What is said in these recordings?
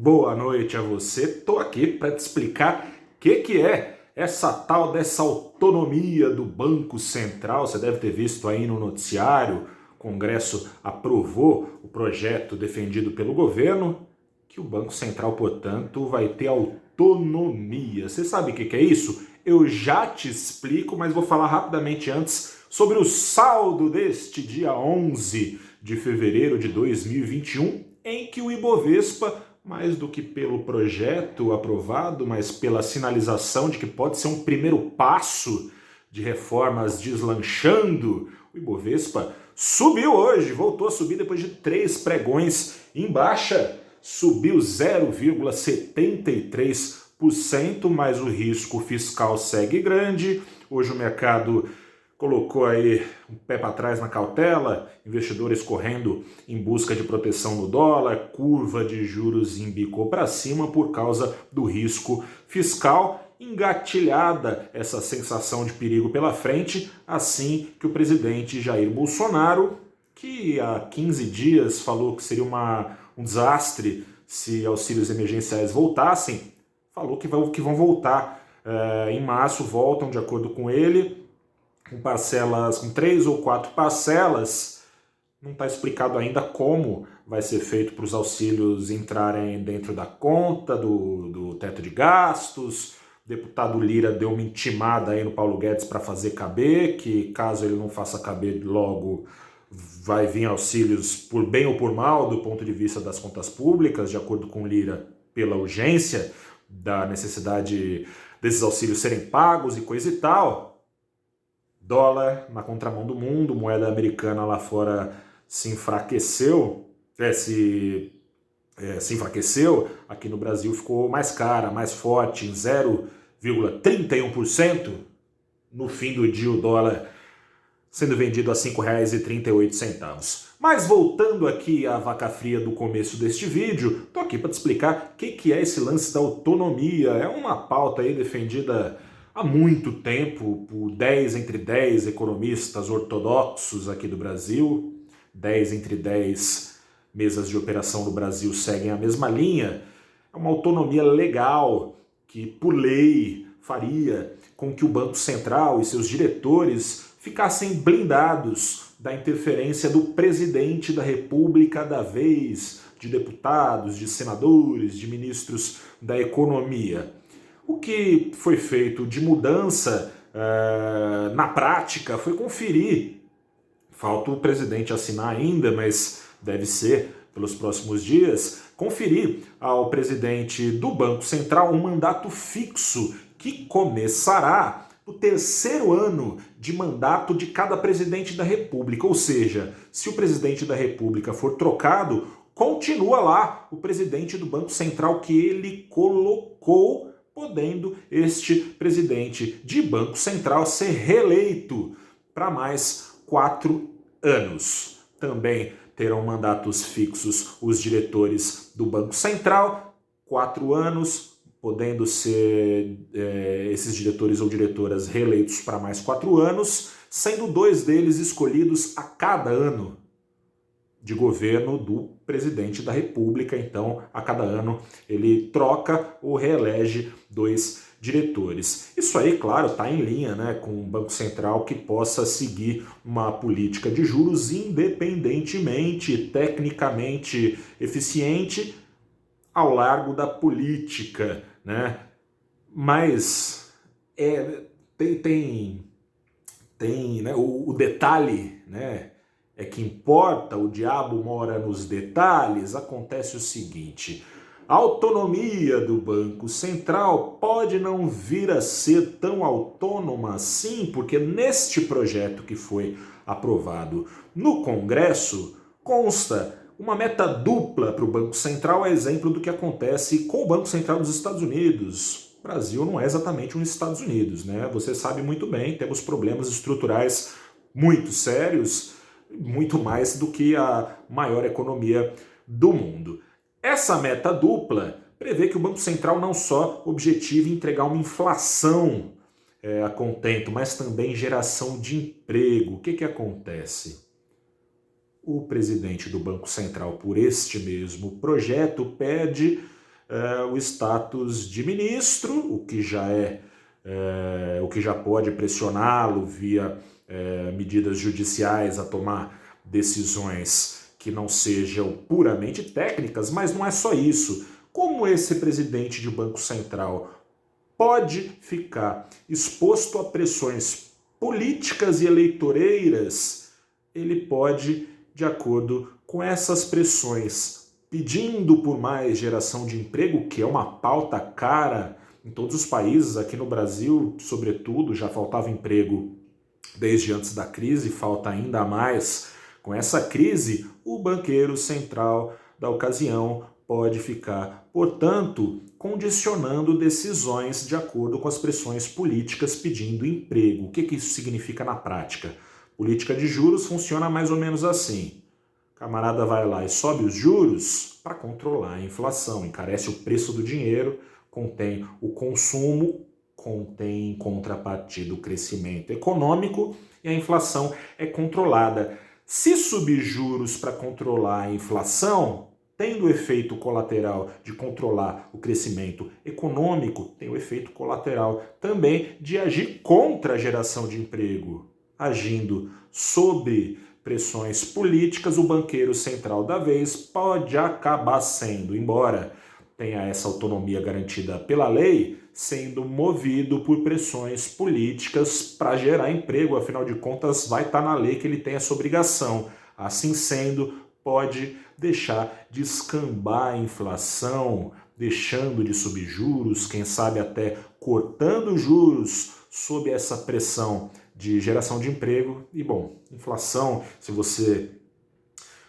Boa noite a você. Tô aqui para te explicar o que é essa tal dessa autonomia do Banco Central. Você deve ter visto aí no noticiário, o Congresso aprovou o projeto defendido pelo governo, que o Banco Central, portanto, vai ter autonomia. Você sabe o que é isso? Eu já te explico, mas vou falar rapidamente antes sobre o saldo deste dia 11 de fevereiro de 2021, em que o Ibovespa, mais do que pelo projeto aprovado, mas pela sinalização de que pode ser um primeiro passo de reformas deslanchando, o Ibovespa subiu hoje, voltou a subir depois de 3 pregões em baixa, subiu 0,73%, mas o risco fiscal segue grande. Hoje o mercado colocou aí um pé para trás na cautela, investidores correndo em busca de proteção no dólar, curva de juros embicou para cima por causa do risco fiscal, engatilhada essa sensação de perigo pela frente, assim que o presidente Jair Bolsonaro, que há 15 dias falou que seria um desastre se auxílios emergenciais voltassem, falou que vão voltar. Em março voltam, de acordo com ele, com parcelas, com 3 ou 4 parcelas. Não está explicado ainda como vai ser feito para os auxílios entrarem dentro da conta, do teto de gastos. O deputado Lira deu uma intimada aí no Paulo Guedes para fazer caber, que caso ele não faça caber logo, vai vir auxílios por bem ou por mal do ponto de vista das contas públicas, de acordo com Lira, pela urgência da necessidade desses auxílios serem pagos e coisa e tal. Dólar na contramão do mundo, moeda americana lá fora se enfraqueceu, se enfraqueceu, aqui no Brasil ficou mais cara, mais forte, em 0,31%. No fim do dia o dólar sendo vendido a R$ 5,38. Mas voltando aqui à vaca fria do começo deste vídeo, tô aqui para te explicar o que é esse lance da autonomia. É uma pauta aí defendida há muito tempo por 10 entre 10 economistas ortodoxos aqui do Brasil. 10 entre 10 mesas de operação do Brasil seguem a mesma linha. É uma autonomia legal que, por lei, faria com que o Banco Central e seus diretores ficassem blindados da interferência do presidente da República da vez, de deputados, de senadores, de ministros da economia. O que foi feito de mudança na prática foi conferir, falta o presidente assinar ainda, mas deve ser pelos próximos dias, conferir ao presidente do Banco Central um mandato fixo que começará o 3º ano de mandato de cada presidente da República. Ou seja, se o presidente da República for trocado, continua lá o presidente do Banco Central que ele colocou, podendo este presidente de Banco Central ser reeleito para mais 4 anos. Também terão mandatos fixos os diretores do Banco Central, 4 anos, podendo ser esses diretores ou diretoras reeleitos para mais 4 anos, sendo 2 deles escolhidos a cada ano de governo do presidente da República. Então, a cada ano ele troca ou reelege 2 diretores. Isso aí, claro, está em linha, né, com um Banco Central que possa seguir uma política de juros independentemente, tecnicamente eficiente, ao largo da política, né? Mas tem né, o detalhe, né, é que importa, o diabo mora nos detalhes. Acontece o seguinte: a autonomia do Banco Central pode não vir a ser tão autônoma assim, porque neste projeto que foi aprovado no Congresso consta uma meta dupla para o Banco Central, é exemplo do que acontece com o Banco Central dos Estados Unidos. O Brasil não é exatamente um Estados Unidos, né? Você sabe muito bem, temos problemas estruturais muito sérios, muito mais do que a maior economia do mundo. Essa meta dupla prevê que o Banco Central não só objetive entregar uma inflação a contento, mas também geração de emprego. O que acontece? O presidente do Banco Central, por este mesmo projeto, pede o status de ministro, o que já pode pressioná-lo via medidas judiciais a tomar decisões que não sejam puramente técnicas, mas não é só isso. Como esse presidente de Banco Central pode ficar exposto a pressões políticas e eleitoreiras, ele pode, de acordo com essas pressões, pedindo por mais geração de emprego, que é uma pauta cara em todos os países, aqui no Brasil, sobretudo, já faltava emprego desde antes da crise, falta ainda mais com essa crise, o banqueiro central da ocasião pode ficar, portanto, condicionando decisões de acordo com as pressões políticas pedindo emprego. O que isso significa na prática? Política de juros funciona mais ou menos assim. O camarada vai lá e sobe os juros para controlar a inflação, encarece o preço do dinheiro, contém o consumo, contém em contrapartida o crescimento econômico e a inflação é controlada. Se subir juros para controlar a inflação, tendo o efeito colateral de controlar o crescimento econômico, tem o efeito colateral também de agir contra a geração de emprego. Agindo sob pressões políticas, o banqueiro central da vez pode acabar sendo, embora tenha essa autonomia garantida pela lei, sendo movido por pressões políticas para gerar emprego, afinal de contas vai estar na lei que ele tem essa obrigação. Assim sendo, pode deixar de escambar a inflação, deixando de subir juros, quem sabe até cortando juros sob essa pressão de geração de emprego. E bom, inflação, se você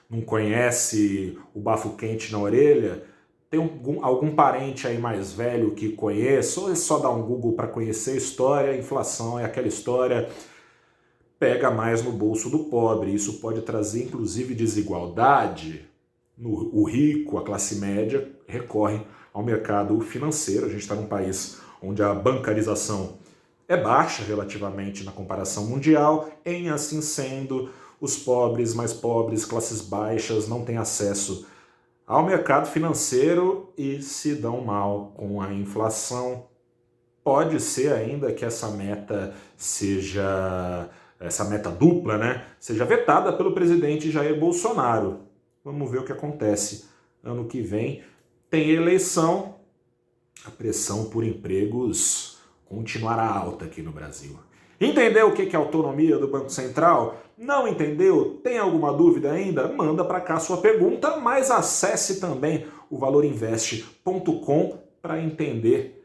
não conhece o bafo quente na orelha, tem algum parente aí mais velho que conheça, ou é só dar um Google para conhecer a história, a inflação é aquela história, pega mais no bolso do pobre. Isso pode trazer, inclusive, desigualdade. O rico, a classe média, recorre ao mercado financeiro. A gente está num país onde a bancarização é baixa relativamente na comparação mundial. Em assim sendo, os pobres, mais pobres, classes baixas, não têm acesso ao mercado financeiro e se dão mal com a inflação. Pode ser ainda que essa meta dupla, né, seja vetada pelo presidente Jair Bolsonaro. Vamos ver o que acontece. Ano que vem tem eleição, a pressão por empregos continuará alta aqui no Brasil. Entendeu o que é autonomia do Banco Central? Não entendeu? Tem alguma dúvida ainda? Manda para cá sua pergunta, mas acesse também o valorinvest.com para entender.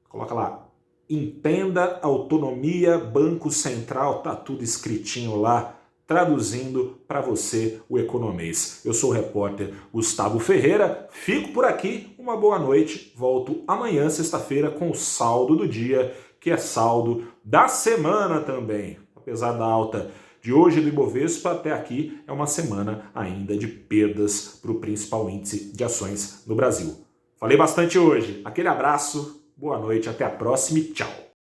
Coloca lá, entenda autonomia Banco Central, tá tudo escritinho lá, traduzindo para você o economês. Eu sou o repórter Gustavo Ferreira, fico por aqui, uma boa noite, volto amanhã, sexta-feira, com o saldo do dia, que é saldo da semana também. Apesar da alta de hoje do Ibovespa, até aqui é uma semana ainda de perdas para o principal índice de ações no Brasil. Falei bastante hoje, aquele abraço, boa noite, até a próxima e tchau!